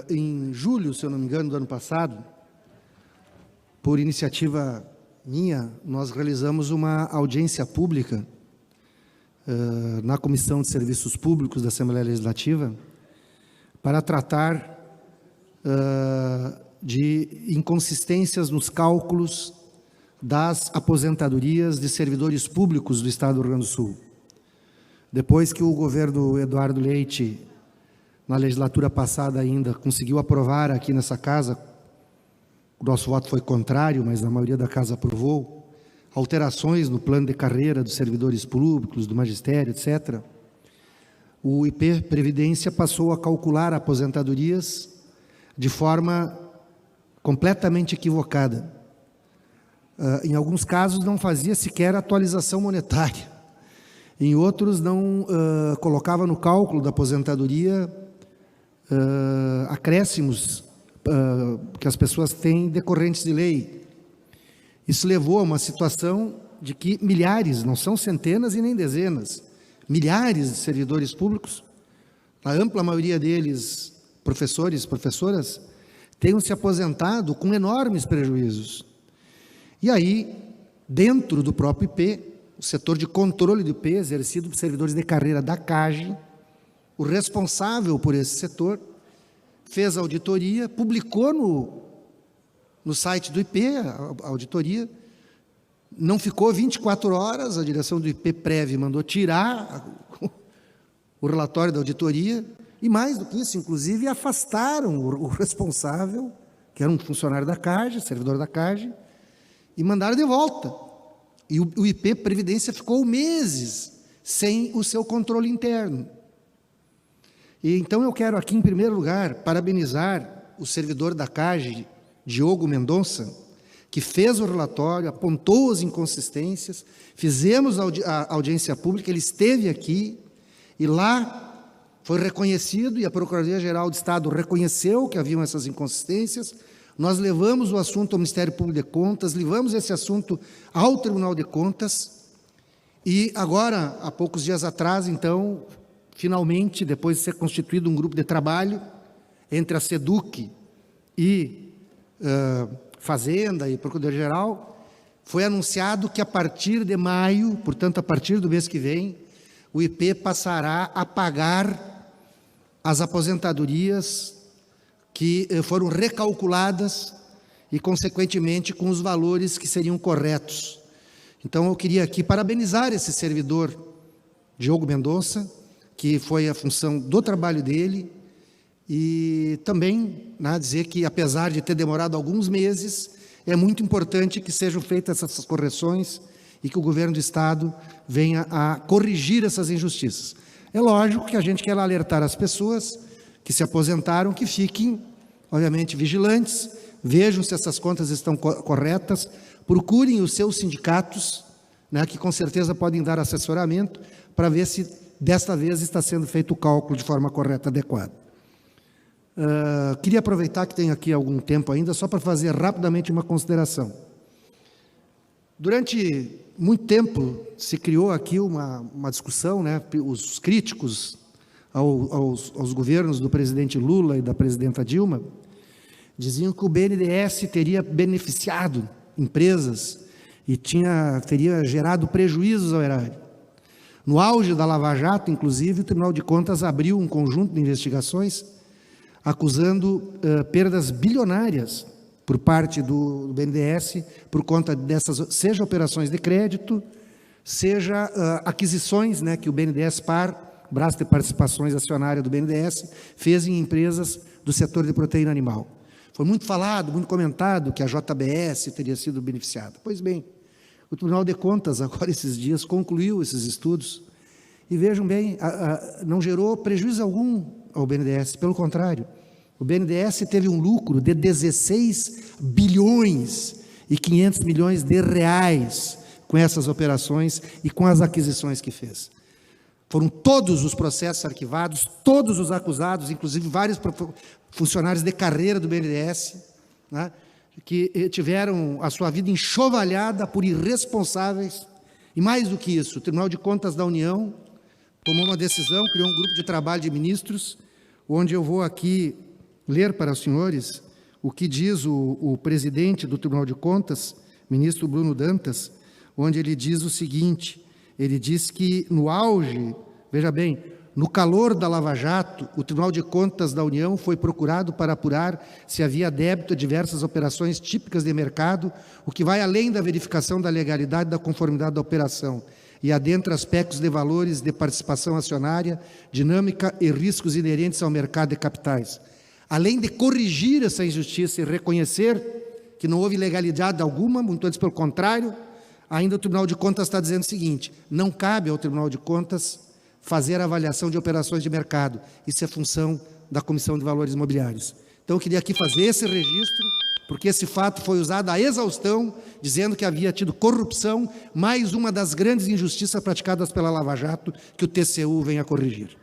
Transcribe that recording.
em julho, se eu não me engano, do ano passado, por iniciativa minha, nós realizamos uma audiência pública na Comissão de Serviços Públicos da Assembleia Legislativa para tratar de inconsistências nos cálculos das aposentadorias de servidores públicos do Estado do Rio Grande do Sul. Depois que o governo Eduardo Leite, na legislatura passada ainda, conseguiu aprovar aqui nessa casa, o nosso voto foi contrário, mas a maioria da casa aprovou, alterações no plano de carreira dos servidores públicos, do magistério, etc., o IP Previdência passou a calcular aposentadorias de forma completamente equivocada. Em alguns casos não fazia sequer atualização monetária, em outros não colocava no cálculo da aposentadoria acréscimos que as pessoas têm decorrentes de lei. Isso levou a uma situação de que milhares, não são centenas e nem dezenas, milhares de servidores públicos, a ampla maioria deles professores, professoras, tenham se aposentado com enormes prejuízos. E aí, dentro do próprio IP, o setor de controle do IP, exercido por servidores de carreira da CAGE, o responsável por esse setor, fez a auditoria, publicou no site do IP a auditoria, não ficou 24 horas, a direção do IPPrev mandou tirar o relatório da auditoria, e mais do que isso, inclusive, afastaram o responsável, que era um funcionário da CAGE, servidor da CAGE, e mandaram de volta. E o IP Previdência ficou meses sem o seu controle interno. E então eu quero aqui, em primeiro lugar, parabenizar o servidor da CAGE, Diogo Mendonça, que fez o relatório, apontou as inconsistências, fizemos a audiência pública, ele esteve aqui, e lá foi reconhecido, e a Procuradoria-Geral do Estado reconheceu que haviam essas inconsistências. Nós levamos o assunto ao Ministério Público de Contas, levamos esse assunto ao Tribunal de Contas, e agora, há poucos dias atrás, então, finalmente, depois de ser constituído um grupo de trabalho entre a SEDUC e Fazenda e Procuradoria-Geral, foi anunciado que a partir de maio, portanto, a partir do mês que vem, o IP passará a pagar as aposentadorias que foram recalculadas e, consequentemente, com os valores que seriam corretos. Então, eu queria aqui parabenizar esse servidor, Diogo Mendonça, que foi a função do trabalho dele, e também dizer que, apesar de ter demorado alguns meses, é muito importante que sejam feitas essas correções e que o governo do Estado venha a corrigir essas injustiças. É lógico que a gente quer alertar as pessoas que se aposentaram, que fiquem, obviamente, vigilantes, vejam se essas contas estão corretas, procurem os seus sindicatos, que com certeza podem dar assessoramento, para ver se desta vez está sendo feito o cálculo de forma correta, adequada. Queria aproveitar que tenho aqui algum tempo ainda, só para fazer rapidamente uma consideração. Durante muito tempo se criou aqui uma discussão, os críticos aos governos do presidente Lula e da presidenta Dilma diziam que o BNDES teria beneficiado empresas e teria gerado prejuízos ao erário. No auge da Lava Jato, inclusive, o Tribunal de Contas abriu um conjunto de investigações acusando perdas bilionárias por parte do BNDES, por conta dessas, seja operações de crédito, seja aquisições que o BNDES braço de participações acionárias do BNDES, fez em empresas do setor de proteína animal. Foi muito falado, muito comentado que a JBS teria sido beneficiada. Pois bem, o Tribunal de Contas, agora esses dias, concluiu esses estudos e vejam bem, não gerou prejuízo algum ao BNDES, pelo contrário, o BNDES teve um lucro de 16 bilhões e 500 milhões de reais com essas operações e com as aquisições que fez. Foram todos os processos arquivados, todos os acusados, inclusive vários funcionários de carreira do BNDES, que tiveram a sua vida enxovalhada por irresponsáveis. E mais do que isso, o Tribunal de Contas da União tomou uma decisão, criou um grupo de trabalho de ministros, onde eu vou aqui ler para os senhores o que diz o presidente do Tribunal de Contas, ministro Bruno Dantas, onde ele diz o seguinte: ele diz que no auge, veja bem, no calor da Lava Jato, o Tribunal de Contas da União foi procurado para apurar se havia débito a diversas operações típicas de mercado, o que vai além da verificação da legalidade e da conformidade da operação, e adentra aspectos de valores de participação acionária, dinâmica e riscos inerentes ao mercado de capitais. Além de corrigir essa injustiça e reconhecer que não houve ilegalidade alguma, muito antes pelo contrário, ainda o Tribunal de Contas está dizendo o seguinte: não cabe ao Tribunal de Contas fazer avaliação de operações de mercado. Isso é função da Comissão de Valores Imobiliários. Então eu queria aqui fazer esse registro, porque esse fato foi usado à exaustão, dizendo que havia tido corrupção, mais uma das grandes injustiças praticadas pela Lava Jato, que o TCU vem a corrigir.